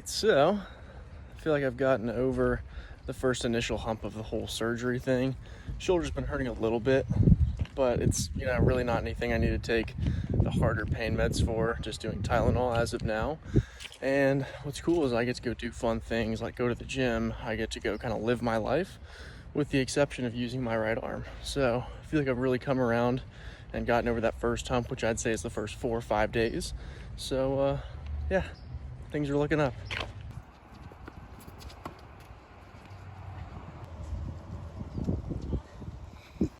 right, so I feel like I've gotten over the first initial hump of the whole surgery thing. Shoulder's been hurting a little bit, but it's, really not anything I need to take the harder pain meds for, just doing Tylenol as of now. And what's cool is I get to go do fun things like go to the gym. I get to go kind of live my life with the exception of using my right arm. So I feel like I've really come around and gotten over that first hump, which I'd say is the first 4 or 5 days. So yeah, things are looking up.